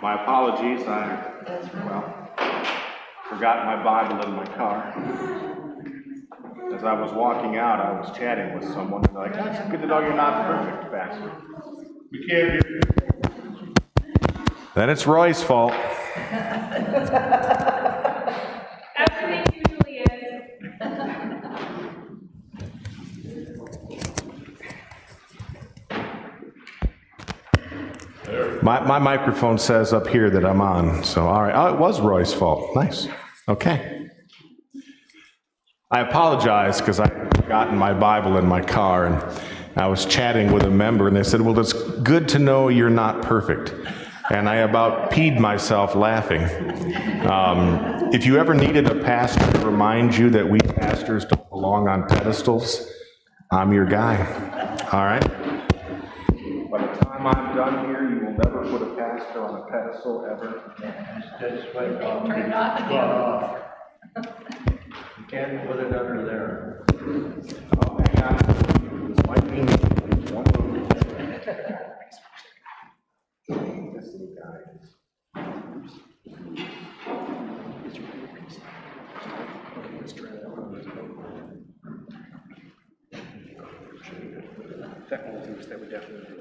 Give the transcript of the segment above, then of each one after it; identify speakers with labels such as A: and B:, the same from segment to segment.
A: My apologies. I forgot my Bible in my car. As I was walking out, I was chatting with someone, and they're like, "It's good to know you're not perfect, Pastor. We can't hear you." Then it's Roy's fault.
B: Everything usually is.
A: My microphone says up here that I'm on, so all right. Oh, it was Roy's fault. Nice. Okay. I apologize because I had forgotten my Bible in my car, and I was chatting with a member, and they said, "Well, it's good to know you're not perfect." And I about peed myself laughing. If you ever needed a pastor to remind you that we pastors don't belong on pedestals, I'm your guy. All right? By the time I'm done here, you will never put a pastor on a pedestal ever.
C: Just wait,
B: Turn it off again.
C: You can't put it under there.
A: Oh, hang on. This might be one move. This little guy is. Technical things that we definitely do.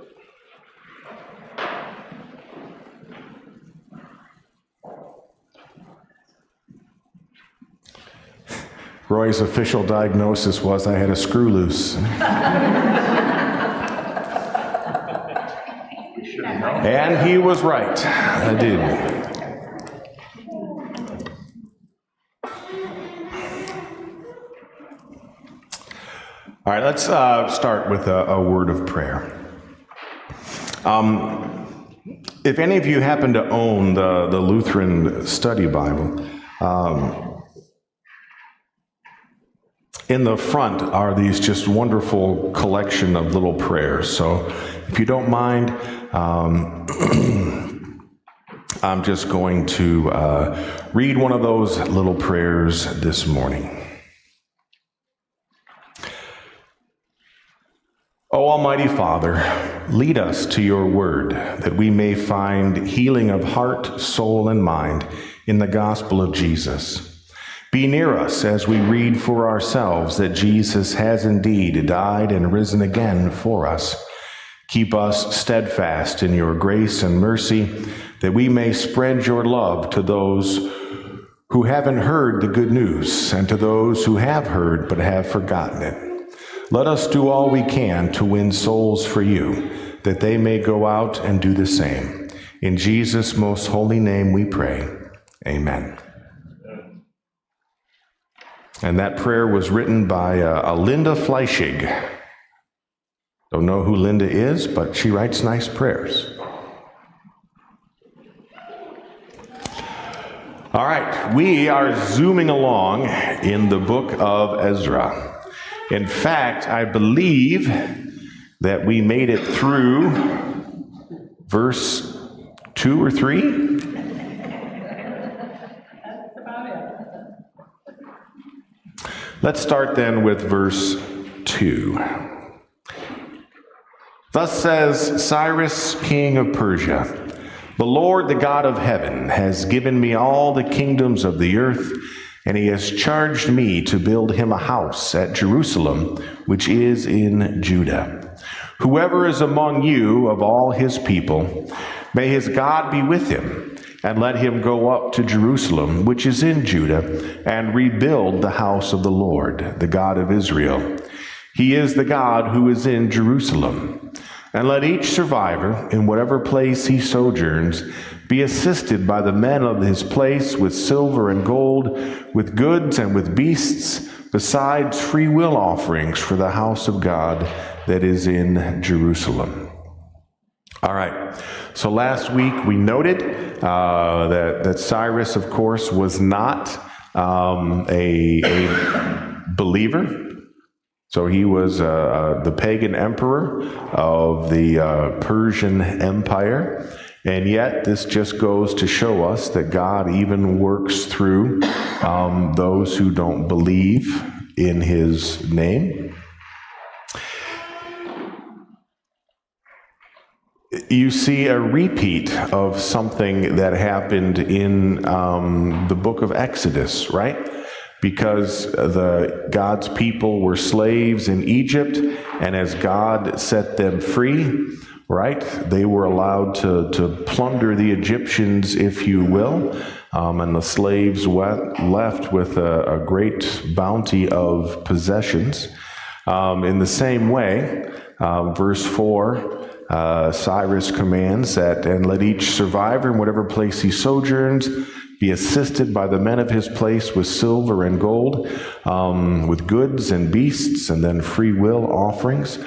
A: Roy's official diagnosis was I had a screw loose. And he was right. I did. All right, let's start with a word of prayer. If any of you happen to own the Lutheran Study Bible, in the front are these just wonderful collection of little prayers. So if you don't mind, I'm just going to read one of those little prayers this morning. O Almighty Father, lead us to your word, that we may find healing of heart, soul, and mind in the gospel of Jesus. Be near us as we read for ourselves that Jesus has indeed died and risen again for us. Keep us steadfast in your grace and mercy, that we may spread your love to those who haven't heard the good news, and to those who have heard but have forgotten it. Let us do all we can to win souls for you, that they may go out and do the same. In Jesus' most holy name we pray. Amen. And that prayer was written by Linda Fleischig. Don't know who Linda is, but she writes nice prayers. All right, we are zooming along in the book of Ezra. In fact, I believe that we made it through verse 2 or 3.
B: That's about it.
A: Let's start then with verse 2. Thus says Cyrus, king of Persia, "The Lord, the God of heaven, has given me all the kingdoms of the earth, and he has charged me to build him a house at Jerusalem, which is in Judah. Whoever is among you of all his people, may his God be with him, and let him go up to Jerusalem, which is in Judah, and rebuild the house of the Lord, the God of Israel. He is the God who is in Jerusalem. And let each survivor, in whatever place he sojourns, be assisted by the men of his place with silver and gold, with goods and with beasts, besides free will offerings for the house of God that is in Jerusalem." All right, so last week we noted that Cyrus, of course, was not a believer. So he was the pagan emperor of the Persian Empire. And yet, this just goes to show us that God even works through those who don't believe in his name. you see a repeat of something that happened in the book of Exodus, right? Because God's people were slaves in Egypt, and as God set them free, right, they were allowed to plunder the Egyptians, if you will, and the slaves left with a great bounty of possessions. In the same way, verse 4, Cyrus commands that, and let each survivor in whatever place he sojourns be assisted by the men of his place with silver and gold, with goods and beasts, and then free will offerings.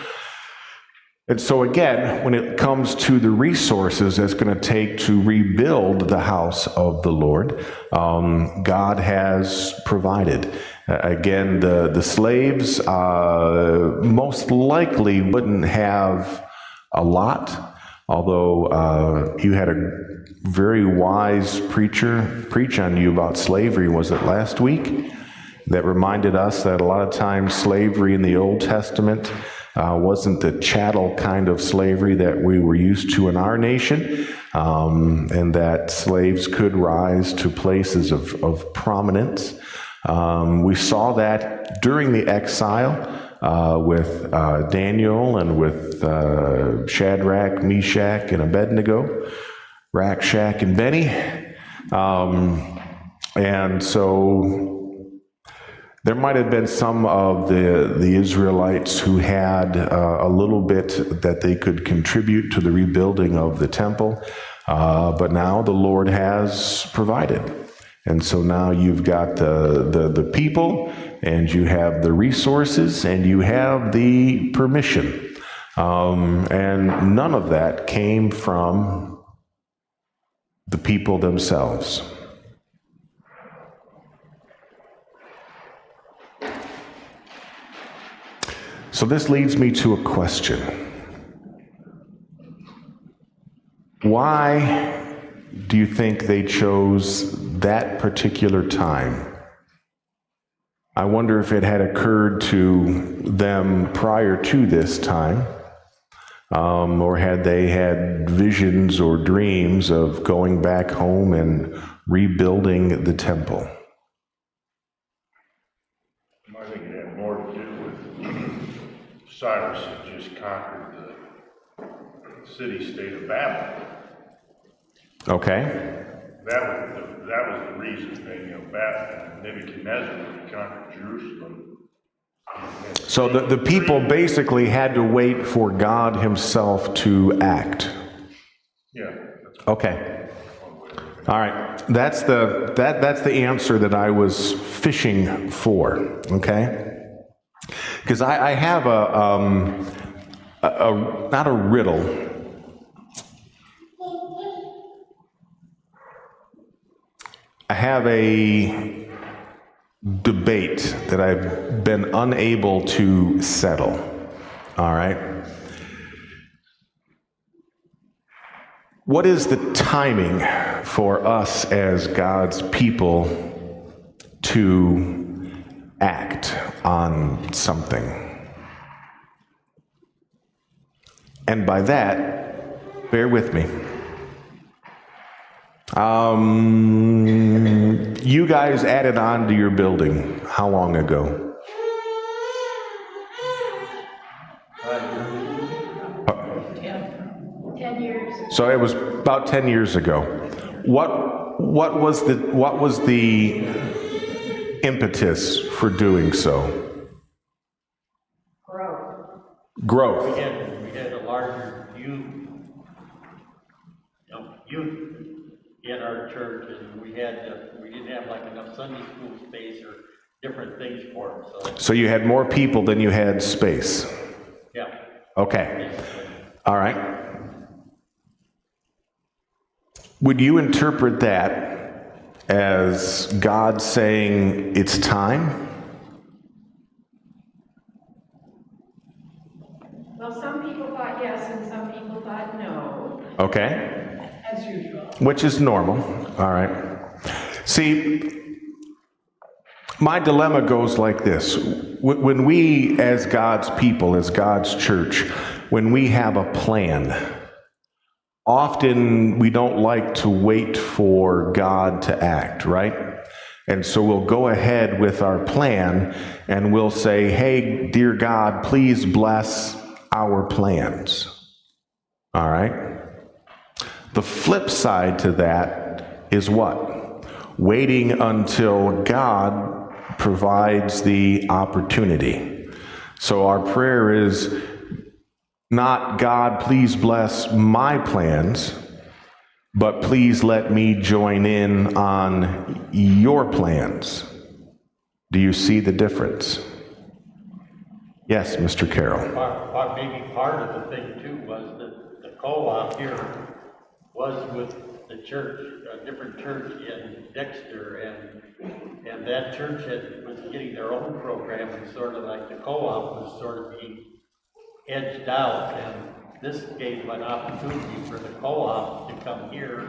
A: And so again, when it comes to the resources it's going to take to rebuild the house of the Lord, God has provided. Again, the slaves most likely wouldn't have a lot, although you had a very wise preacher preach on you about slavery, was it last week? That reminded us that a lot of times slavery in the Old Testament wasn't the chattel kind of slavery that we were used to in our nation, and that slaves could rise to places of prominence. We saw that during the exile with Daniel and with Shadrach, Meshach, and Abednego, Rakshak and Benny. And so there might have been some of the Israelites who had a little bit that they could contribute to the rebuilding of the temple, but now the Lord has provided. And so now you've got the people, and you have the resources, and you have the permission. And none of that came from the people themselves. So this leads me to a question. Why do you think they chose that particular time? I wonder if it had occurred to them prior to this time, or had they had visions or dreams of going back home and rebuilding the temple?
D: I think it had more to do with Cyrus had just conquered the city-state of Babylon.
A: Okay.
D: That was the reason. Nebuchadnezzar, when he conquered Jerusalem.
A: So the people basically had to wait for God himself to act.
D: Yeah.
A: Okay. All right. That's the answer that I was fishing for. Okay. Because I have a not a riddle. I have a debate that I've been unable to settle. All right. What is the timing for us as God's people to act on something? And by that, bear with me. You guys added on to your building how long ago?
B: 10 years.
A: So it was about 10 years ago. What was the impetus for doing so? Growth.
C: We had a larger youth in our church, and we didn't have like enough Sunday school space or different things for them.
A: So you had more people than you had space.
C: Yeah.
A: Okay. All right. Would you interpret that as God saying it's time?
B: Well, some people thought yes, and some people thought no,
A: Okay.
B: as usual.
A: Which is normal. All right. See, my dilemma goes like this. When we, as God's people, as God's church, when we have a plan, often we don't like to wait for God to act, right? And so we'll go ahead with our plan and we'll say, hey, dear God, please bless our plans. All right? The flip side to that is what? Waiting until God provides the opportunity. So our prayer is not, God, please bless my plans, but please let me join in on your plans. Do you see the difference? Yes, Mr. Carroll.
C: Maybe part of the thing too was that the co-op here was with the church, a different church in Dexter, and that church was getting their own program, and sort of like the co-op was sort of being edged out, and this gave an opportunity for the co-op to come here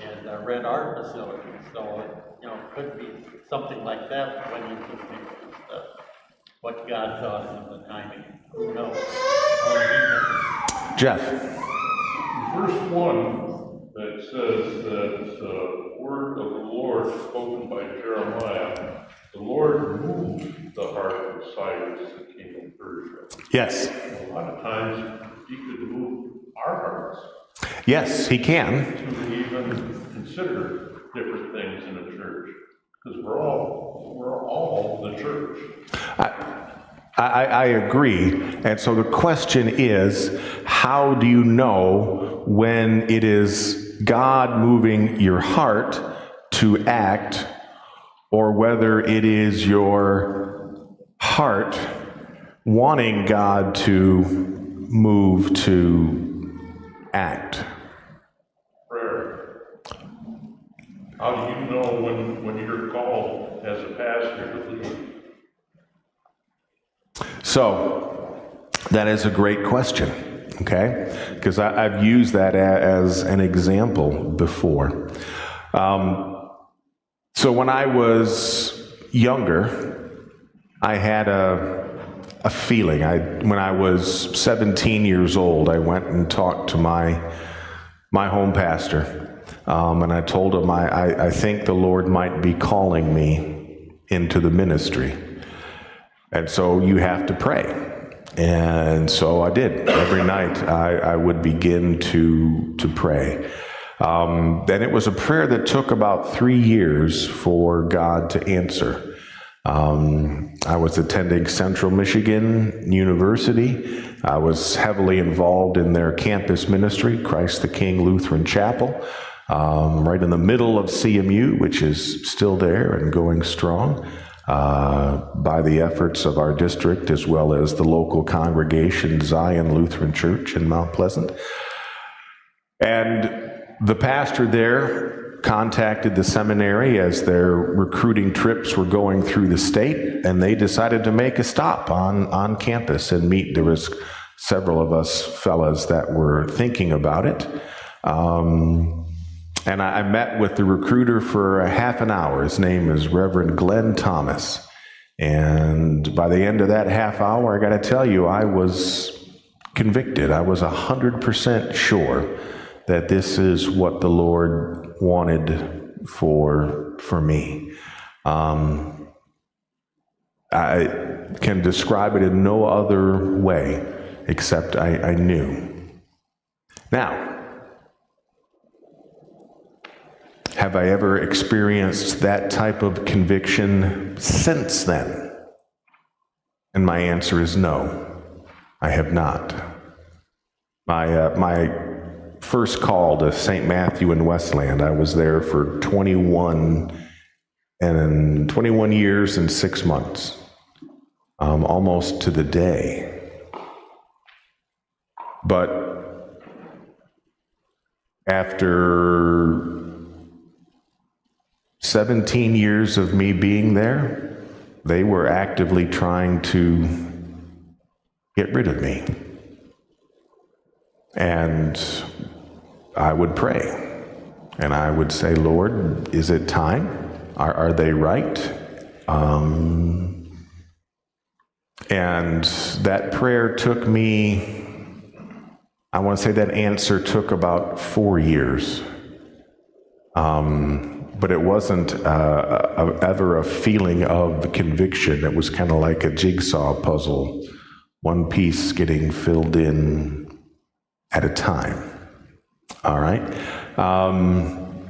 C: and rent our facility. So, you know, it could be something like that when you put things stuff. What God thought in the timing. Who knows?
A: Jeff.
D: Verse 1 that says that the word of the Lord spoken by Jeremiah, the Lord moved the heart of Cyrus, the king of Persia.
A: Yes.
D: A lot of times he could move our hearts.
A: Yes, he can.
D: To even consider different things in a church. Because we're all the church.
A: I agree. And so the question is, how do you know when it is God moving your heart to act, or whether it is your heart wanting God to move to act?
D: Prayer. How do you know when you're called as a pastor to lead? So,
A: that is a great question, okay? Because I've used that as an example before. So when I was younger, I had a feeling. When I was 17 years old, I went and talked to my home pastor, and I told him I think the Lord might be calling me into the ministry. And so you have to pray. And so I did. Every night I would begin to pray. And it was a prayer that took about 3 years for God to answer. I was attending Central Michigan University. I was heavily involved in their campus ministry, Christ the King Lutheran Chapel, right in the middle of CMU, which is still there and going strong. By the efforts of our district as well as the local congregation Zion Lutheran Church in Mount Pleasant. And the pastor there contacted the seminary as their recruiting trips were going through the state, and they decided to make a stop on campus and meet. There was several of us fellas that were thinking about it. And I met with the recruiter for a half an hour. His name is Reverend Glenn Thomas. And by the end of that half hour, I got to tell you, I was convicted. I was 100% sure that this is what the Lord wanted for me. I can describe it in no other way except I knew. Now, have I ever experienced that type of conviction since then? And my answer is no, I have not. My first call to St. Matthew in Westland, I was there for 21 years and 6 months, almost to the day. But after 17 years of me being there, they were actively trying to get rid of me. And I would pray. And I would say, Lord, is it time? Are they right? And that prayer took me, I want to say that answer took about 4 years. But it wasn't ever a feeling of conviction. It was kind of like a jigsaw puzzle, one piece getting filled in at a time. All right?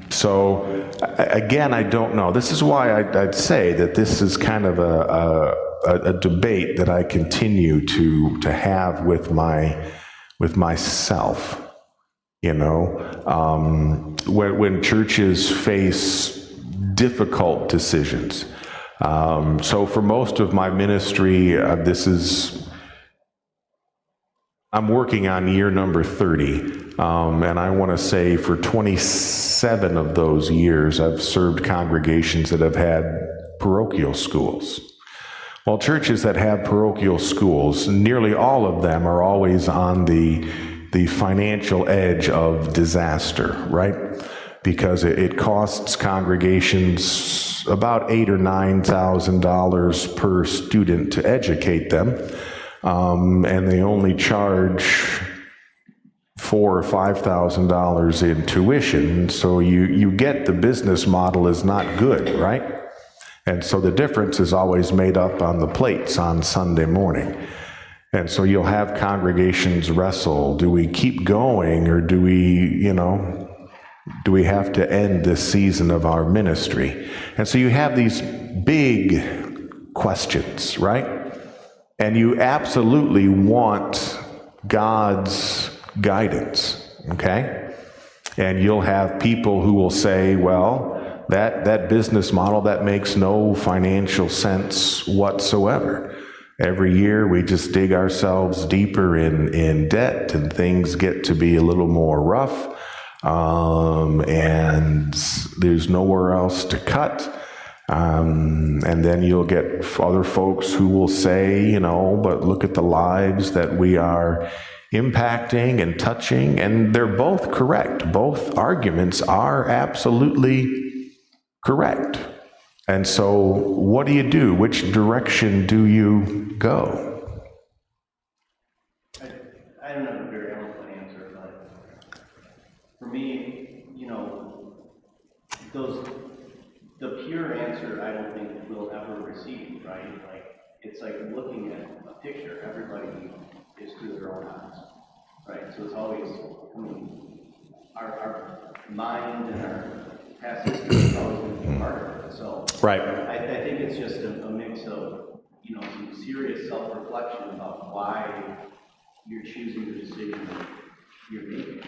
A: So, again, I don't know. This is why I'd say that this is kind of a debate that I continue to have with myself. You know, when churches face difficult decisions. So for most of my ministry, I'm working on year number 30. And I want to say for 27 of those years, I've served congregations that have had parochial schools. Well, churches that have parochial schools, nearly all of them are always on the financial edge of disaster, right? Because it costs congregations about $8,000 or $9,000 per student to educate them, and they only charge $4,000 or $5,000 in tuition. So you get the business model is not good, right? And so the difference is always made up on the plates on Sunday morning. And so you'll have congregations wrestle. Do we keep going, or do we have to end this season of our ministry? And so you have these big questions, right? And you absolutely want God's guidance, okay? And you'll have people who will say, well, that business model, that makes no financial sense whatsoever. Every year we just dig ourselves deeper in debt, and things get to be a little more rough, and there's nowhere else to cut. And then you'll get other folks who will say, but look at the lives that we are impacting and touching, and they're both correct. Both arguments are absolutely correct. And so what do you do? Which direction do you go?
E: I don't have a very eloquent answer, but for me, the pure answer I don't think we'll ever receive, right? Like, it's like looking at a picture. Everybody is through their own eyes, right? So it's always, our mind and our past history is always going to be part of it. So
A: Right.
E: I think it's just a mix of, some serious self-reflection about why you're choosing the decision you're making.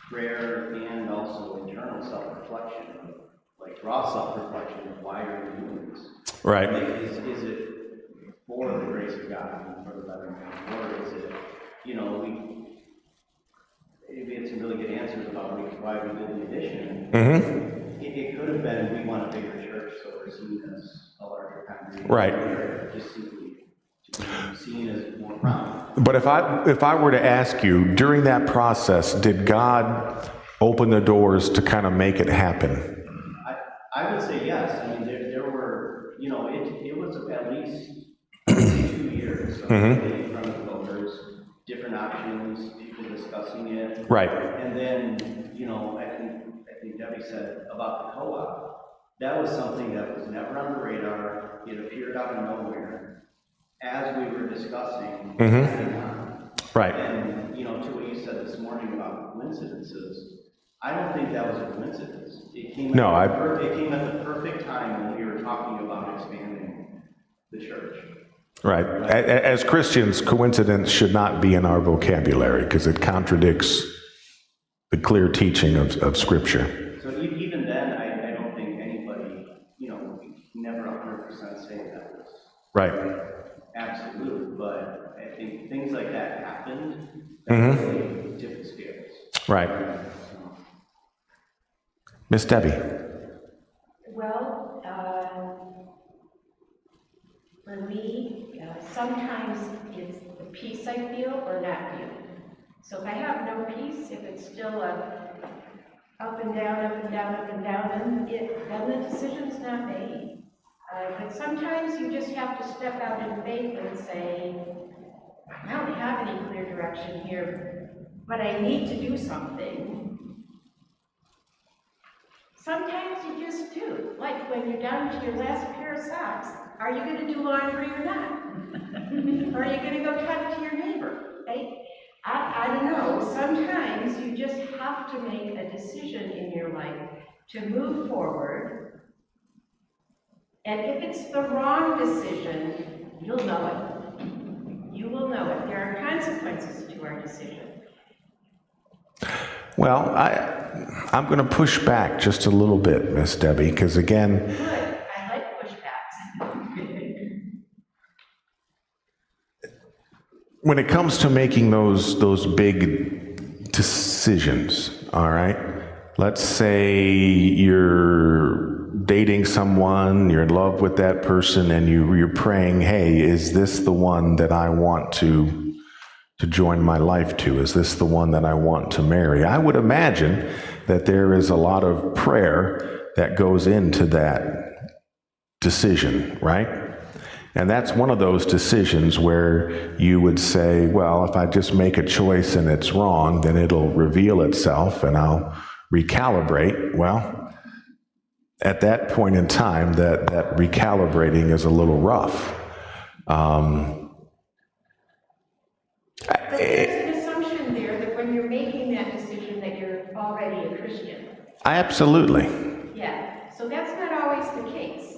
E: Prayer and also internal self-reflection, like raw self-reflection of why are you doing this?
A: Right.
E: Like, is it for the grace of God and for the betterment, or is it, we had some really good answers about why we did the addition.
A: Mm-hmm.
E: It could have been we want a bigger church, so we're seen as a larger congregation.
A: Right.
E: Or just simply to be seen as more prominent.
A: But if I were to ask you, during that process, did God open the doors to kind of make it happen?
E: I would say yes. I mean, there were, it was at least 2 years of in front of voters, different options, people discussing it.
A: Right.
E: And then, I think Debbie said about the co-op, that was something that was never on the radar. It appeared out of nowhere as we were discussing.
A: Right.
E: And, to what you said this morning about coincidences, I don't think that was a coincidence. It came at the perfect time when we were talking about expanding the church.
A: Right. As Christians, coincidence should not be in our vocabulary because it contradicts the clear teaching of Scripture.
E: So even then, I don't think anybody, we never 100% say that was
A: Right.
E: absolute, but I think things like that happened that really tipped the scales.
A: Right. Miss Debbie.
B: Well, for me, sometimes it's the peace I feel or not feel. So if I have no peace, if it's still up and down, up and down, up and down, then the decision's not made. But sometimes you just have to step out in faith and say, I don't have any clear direction here. but I need to do something, sometimes you just do. Like when you're down to your last pair of socks, are you going to do laundry or not? Or are you going to go talk to your neighbor, right? I don't know. Sometimes you just have to make a decision in your life to move forward. And if it's the wrong decision, you'll know it. You will know it. There are consequences to our decision.
A: Well, I'm going to push back just a little bit, Miss Debbie, because again,
B: Good. I like pushbacks.
A: when it comes to making those big decisions, all right? Let's say you're dating someone, you're in love with that person, and you're praying, hey, is this the one that I want to join my life to? Is this the one that I want to marry? I would imagine that there is a lot of prayer that goes into that decision, right? And that's one of those decisions where you would say, well, if I just make a choice and it's wrong, then it'll reveal itself and I'll recalibrate. Well, at that point in time, that recalibrating is a little rough.
B: But there's an assumption there that when you're making that decision that you're already a Christian.
A: Absolutely.
B: Yeah, so that's not always the case.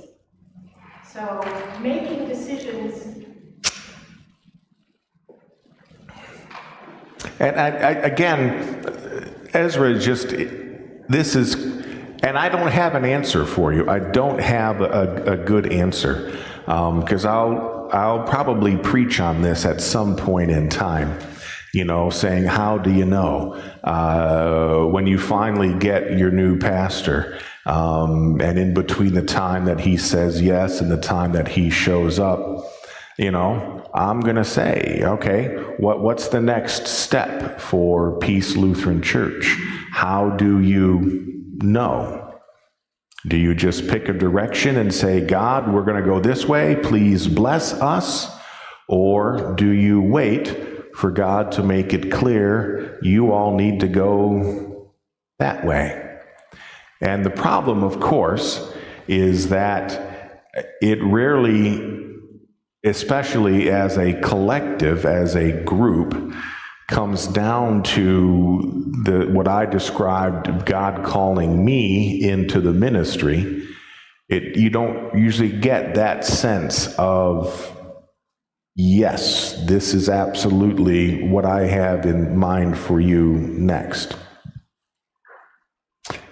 B: So making decisions.
A: And again, Ezra, this is, and I don't have an answer for you. I don't have a good answer, because I'll probably preach on this at some point in time, saying, how do you know? When you finally get your new pastor, and in between the time that he says yes and the time that he shows up, I'm going to say, okay, what's the next step for Peace Lutheran Church? How do you know? Do you just pick a direction and say, God, we're going to go this way, please bless us? Or do you wait for God to make it clear you all need to go that way? And the problem, of course, is that it rarely, especially as a collective, as a group, comes down to what I described God calling me into the ministry. You don't usually get that sense of, yes, this is absolutely what I have in mind for you next.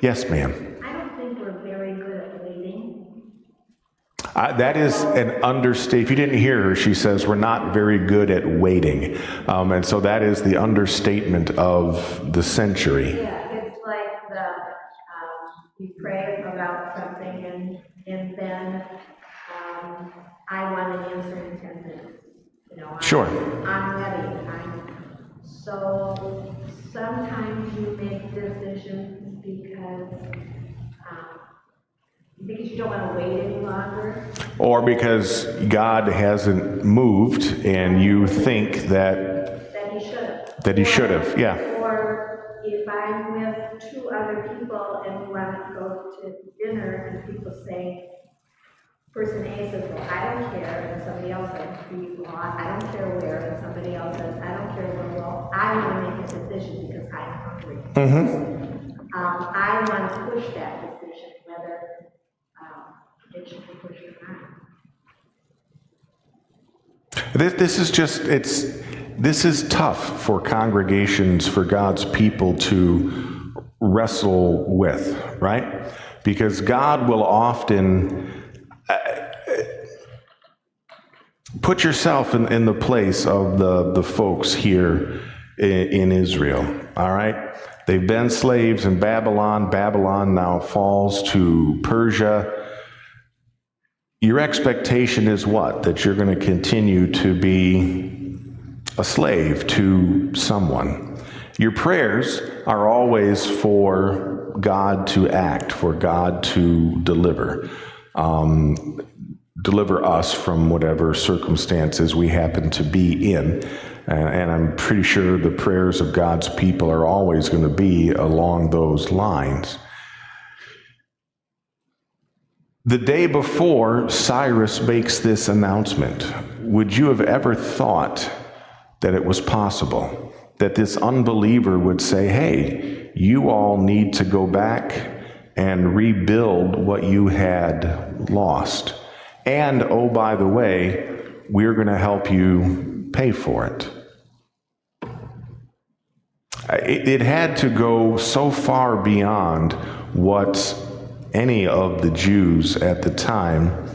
A: Yes, ma'am.
F: I don't think we're very good at waiting.
A: That is an understatement. If you didn't hear her, she says we're not very good at waiting. And so that is the understatement of the century.
F: Yeah, it's like we pray about something and then I want an answer in 10 minutes.
A: Sure.
F: I'm ready. So sometimes you make decisions because you don't want to wait any longer.
A: Or because God hasn't moved and you think that
F: That he should have.
A: Yeah.
F: Or if I'm with two other people and we want to go to dinner and people say, person A says, well, I don't care, and somebody else says, do you want? I don't care where, and somebody else says, I don't care where, well, I want to make a decision because I'm hungry. I want to push that decision, whether it should be pushed or not.
A: This is tough for congregations, for God's people to wrestle with, right? Because God will often put yourself in the place of the folks here in Israel, all right? They've been slaves in Babylon. Babylon now falls to Persia. Your expectation is what? That you're going to continue to be a slave to someone. Your prayers are always for God to act, for God to deliver. deliver us from whatever circumstances we happen to be in. And I'm pretty sure the prayers of God's people are always going to be along those lines. The day before Cyrus makes this announcement, would you have ever thought that it was possible that this unbeliever would say, hey, you all need to go back and rebuild what you had lost? And, oh, by the way, we're going to help you pay for it. It had to go so far beyond what any of the Jews at the time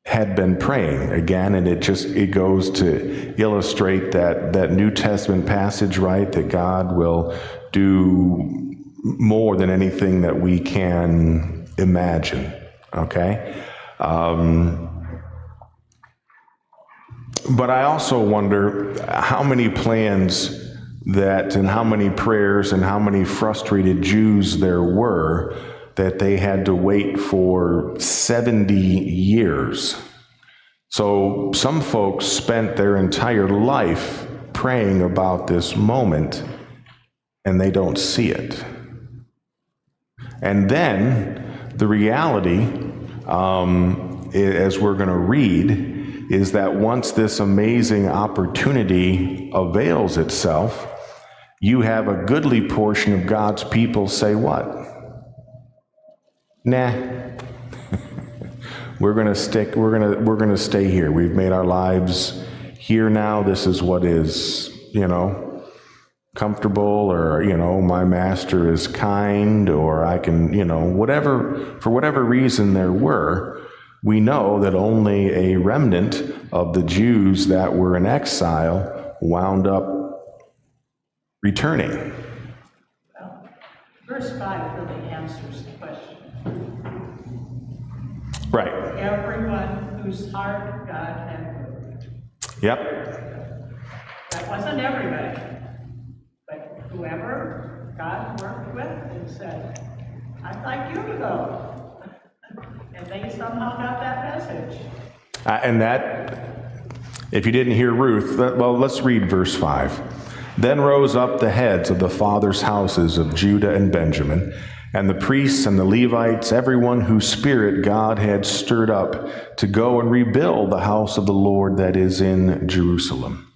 A: had been praying. Again, and it goes to illustrate that New Testament passage, right, that God will do more than anything that we can imagine, okay? But I also wonder how many plans and how many prayers and how many frustrated Jews there were that they had to wait for 70 years. So some folks spent their entire life praying about this moment, and they don't see it. And then the reality, as we're going to read, is that once this amazing opportunity avails itself, you have a goodly portion of God's people say what? Nah. We're going to stay here. We've made our lives here now. This is what is, comfortable, or, my master is kind, or I can, for whatever reason there were, we know that only a remnant of the Jews that were in exile wound up returning.
G: Well, verse 5 really answers the question.
A: Right.
G: Everyone whose heart God had moved.
A: Yep.
G: That wasn't everybody, but whoever God worked with and said, I'd like you to go. And they somehow got that message.
A: And that, if you didn't hear Ruth, let's read verse 5. Then rose up the heads of the fathers' houses of Judah and Benjamin, and the priests and the Levites, everyone whose spirit God had stirred up to go and rebuild the house of the Lord that is in Jerusalem.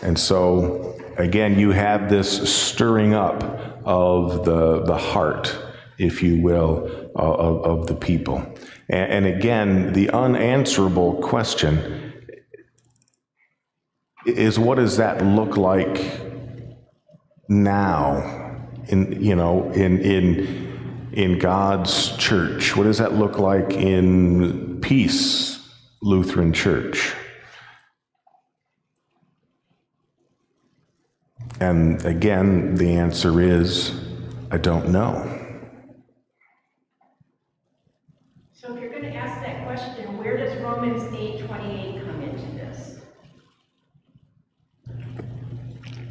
A: And so, again, you have this stirring up of the heart, if you will, of the people. And again, the unanswerable question is, what does that look like now in God's church? What does that look like in Peace Lutheran Church? And again, the answer is, I don't know.
B: So if you're going to ask that question, where does Romans 8:28 come into this?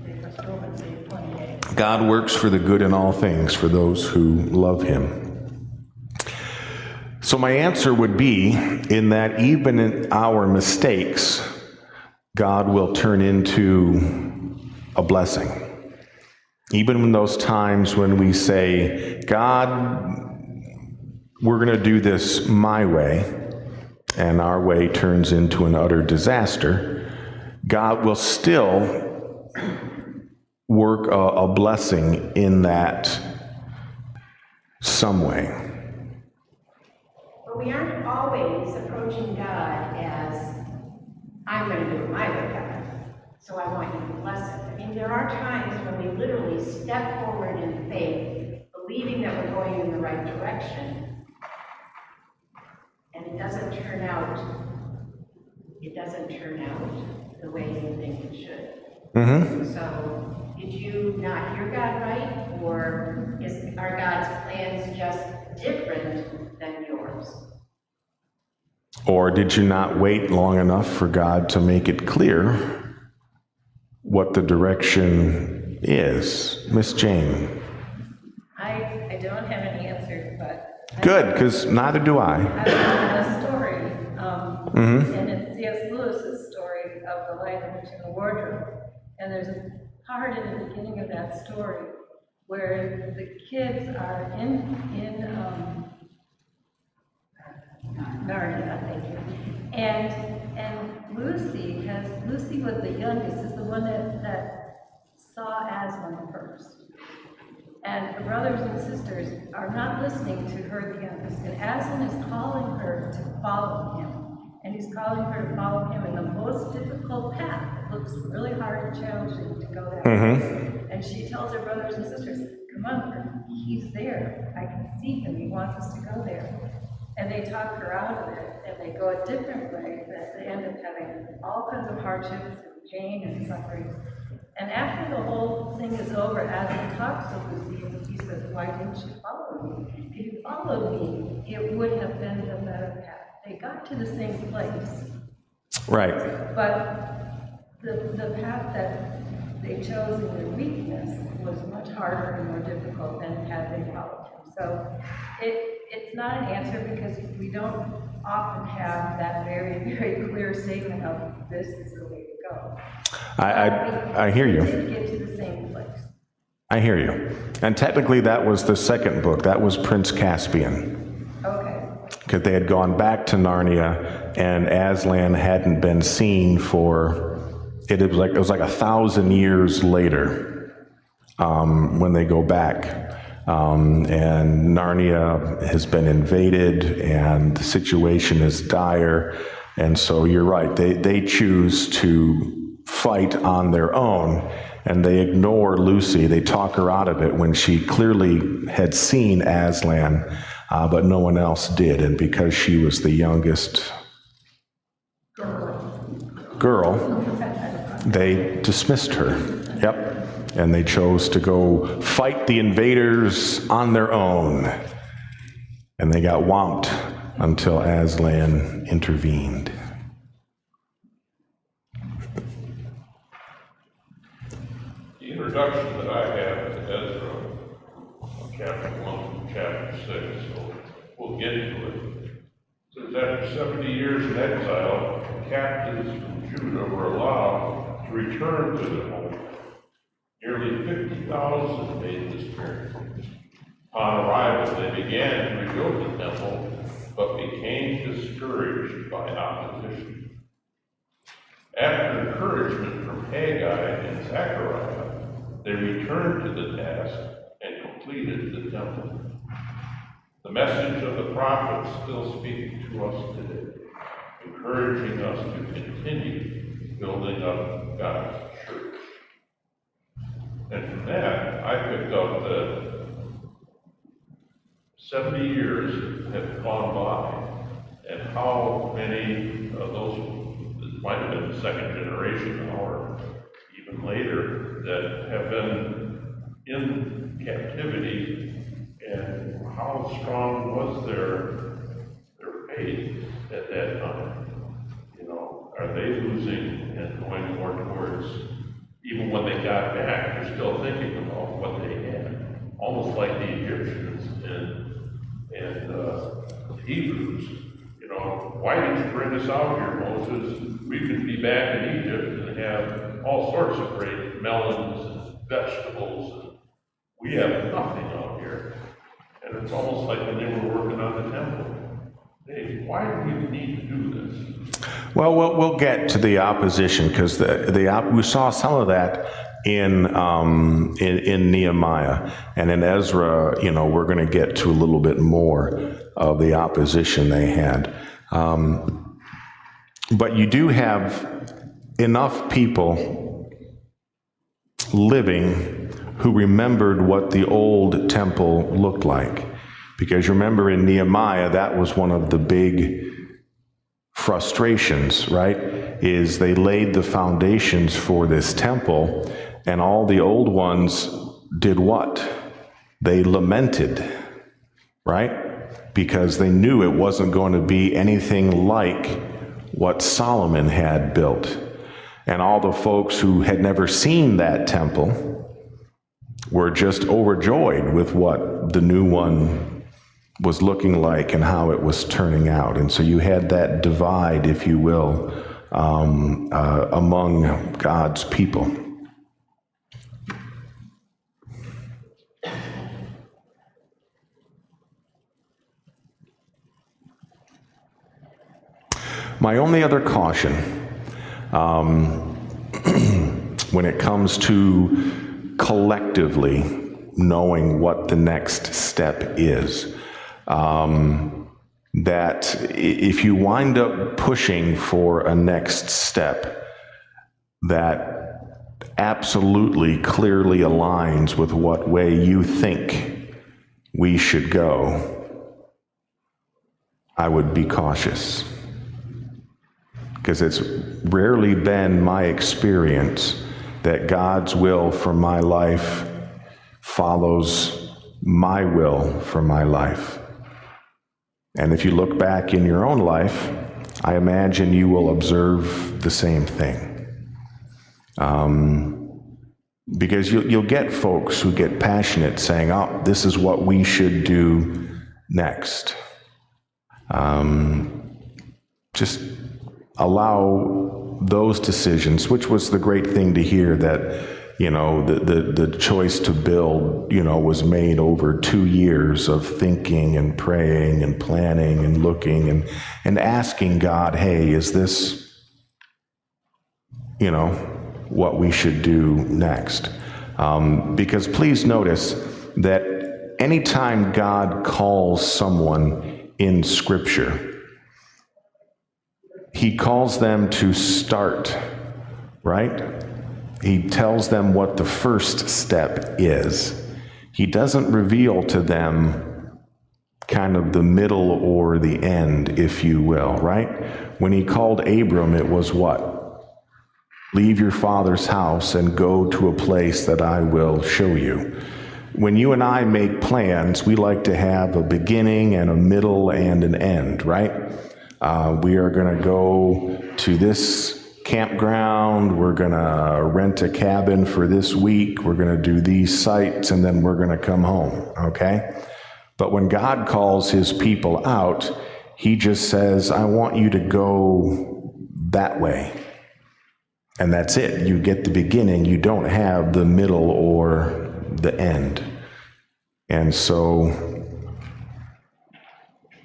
G: Because Romans 8:28.
A: God works for the good in all things for those who love him. So my answer would be, in that even in our mistakes, God will turn into a blessing. Even in those times when we say, God, we're going to do this my way, and our way turns into an utter disaster, God will still work a blessing in that some way.
B: But we aren't always approaching God as, I'm going to do it my way, God, so I want you to bless it. I mean, there are times when we literally step forward in faith, believing that we're going in the right direction, and it doesn't turn out the way you think it should.
A: Mm-hmm.
B: So, did you not hear God right, or are God's plans just different than yours?
A: Or did you not wait long enough for God to make it clear what the direction is? Miss Jane.
H: I don't have an answer, but
A: Good, because neither do I.
H: I was in a story And it's C.S. Lewis's story of The Light in the Wardrobe. And there's a part in the beginning of that story where the kids are in Narnia, thank you. And Lucy was the youngest, is the one that saw Aslan first. And her brothers and sisters are not listening to her, the youngest. And Aslan is calling her to follow him. And he's calling her to follow him in the most difficult path. It looks really hard and challenging to go that way. And she tells her brothers and sisters, come on, he's there. I can see him. He wants us to go there. And they talk her out of it, and they go a different way. That they end up having all kinds of hardships and pain and suffering. And after the whole thing is over, Aslan talks to Lucy, and he says, why didn't you follow me? If you followed me, it would have been the better path. They got to the same place.
A: Right.
H: But the path that they chose in their weakness was much harder and more difficult than had they followed him. So it's not an answer because we don't often have that very, very clear statement of this is the way to go.
A: I hear you.
H: We did get to the same place.
A: I hear you. And technically that was the second book. That was Prince Caspian.
H: Okay.
A: Because they had gone back to Narnia and Aslan hadn't been seen for, it was like 1,000 years later when they go back. And Narnia has been invaded and the situation is dire. And so you're right, they choose to fight on their own and they ignore Lucy. They talk her out of it when she clearly had seen Aslan, but no one else did. And because she was the youngest girl, they dismissed her. Yep. And they chose to go fight the invaders on their own. And they got whomped until Aslan intervened.
D: The introduction that I have to Ezra, chapter 1 to chapter 6, so we'll get to it. It says, after 70 years in exile, the captives from Judah were allowed to return to their home. Nearly 50,000 made this journey. Upon arrival, they began to rebuild the temple, but became discouraged by opposition. After encouragement from Haggai and Zechariah, they returned to the task and completed the temple. The message of the prophets still speaks to us today, encouraging us to continue building up God's church. And from that, I picked up that 70 years have gone by, and how many of those, it might have been the second generation or even later, that have been in captivity, and how strong was their faith at that time? You know, are they losing and going more towards, even when they got back, they're still thinking about what they had, almost like the Egyptians and the Hebrews. You know, why did you bring us out here, Moses? We could be back in Egypt and have all sorts of great melons and vegetables, and we have nothing out here. And it's almost like when they were working on the temple. Hey, why do we need to do this?
A: Well, we'll get to the opposition because we saw some of that in Nehemiah, and in Ezra. You know, we're going to get to a little bit more of the opposition they had. But you do have enough people living who remembered what the old temple looked like, because remember in Nehemiah that was one of the big frustrations, right? Is they laid the foundations for this temple, and all the old ones did what? They lamented, right? Because they knew it wasn't going to be anything like what Solomon had built. And all the folks who had never seen that temple were just overjoyed with what the new one was looking like and how it was turning out. And so you had that divide, if you will, among God's people. My only other caution when it comes to collectively knowing what the next step is, that if you wind up pushing for a next step that absolutely clearly aligns with what way you think we should go, I would be cautious. Because it's rarely been my experience that God's will for my life follows my will for my life. And if you look back in your own life, I imagine you will observe the same thing. Because you'll get folks who get passionate saying, oh, this is what we should do next. Just allow those decisions, which was the great thing to hear, that, you know, the choice to build, you know, was made over 2 years of thinking and praying and planning and looking and asking God, hey, is this, you know, what we should do next? Because please notice that anytime God calls someone in Scripture, he calls them to start, right? He tells them what the first step is. He doesn't reveal to them kind of the middle or the end, if you will, right? When he called Abram, it was what? Leave your father's house and go to a place that I will show you. When you and I make plans, we like to have a beginning and a middle and an end, right? We are going to go to this campground, we're going to rent a cabin for this week, we're going to do these sites, and then we're going to come home, okay? But when God calls his people out, he just says, I want you to go that way. And that's it. You get the beginning, you don't have the middle or the end. And so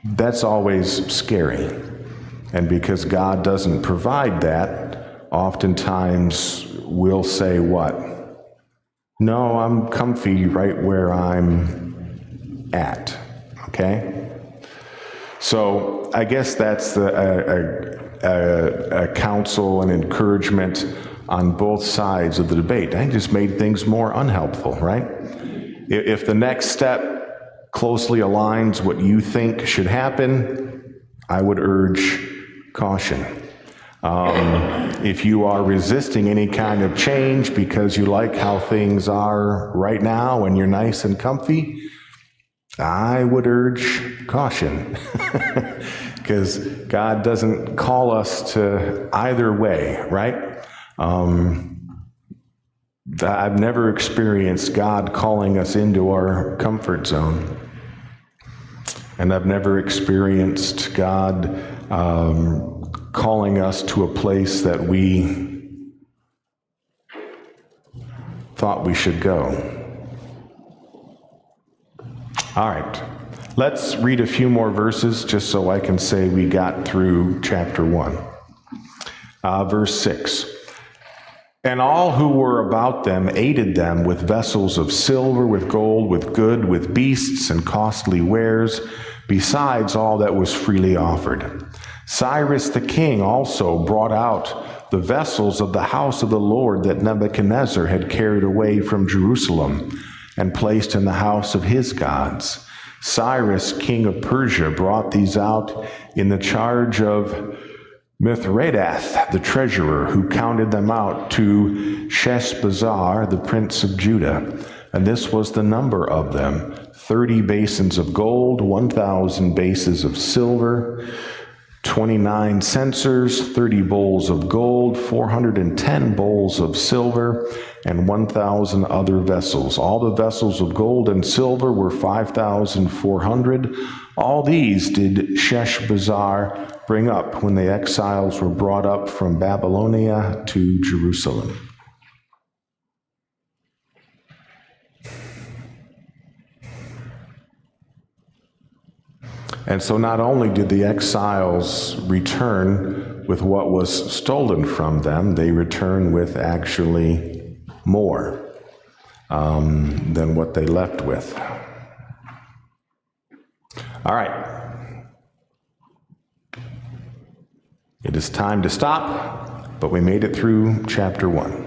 A: that's always scary. And because God doesn't provide that, oftentimes we'll say what? No, I'm comfy right where I'm at, okay? So I guess that's a counsel and encouragement on both sides of the debate. I just made things more unhelpful, right? If the next step closely aligns what you think should happen, I would urge caution. If you are resisting any kind of change because you like how things are right now and you're nice and comfy, I would urge caution. Because God doesn't call us to either way, right? I've never experienced God calling us into our comfort zone. And I've never experienced God calling us to a place that we thought we should go. All right, let's read a few more verses just so I can say we got through chapter 1. Verse 6. And all who were about them aided them with vessels of silver, with gold, with good, with beasts and costly wares, besides all that was freely offered. Cyrus the king also brought out the vessels of the house of the Lord that Nebuchadnezzar had carried away from Jerusalem and placed in the house of his gods. Cyrus, king of Persia, brought these out in the charge of Mithredath, the treasurer, who counted them out to Sheshbazzar, the prince of Judah. And this was the number of them: 30 basins of gold, 1,000 bases of silver, 29 censers, 30 bowls of gold, 410 bowls of silver, and 1,000 other vessels. All the vessels of gold and silver were 5,400. All these did Sheshbazzar bring up when the exiles were brought up from Babylonia to Jerusalem. And so not only did the exiles return with what was stolen from them, they return with actually more than what they left with. All right. It is time to stop, but we made it through chapter 1.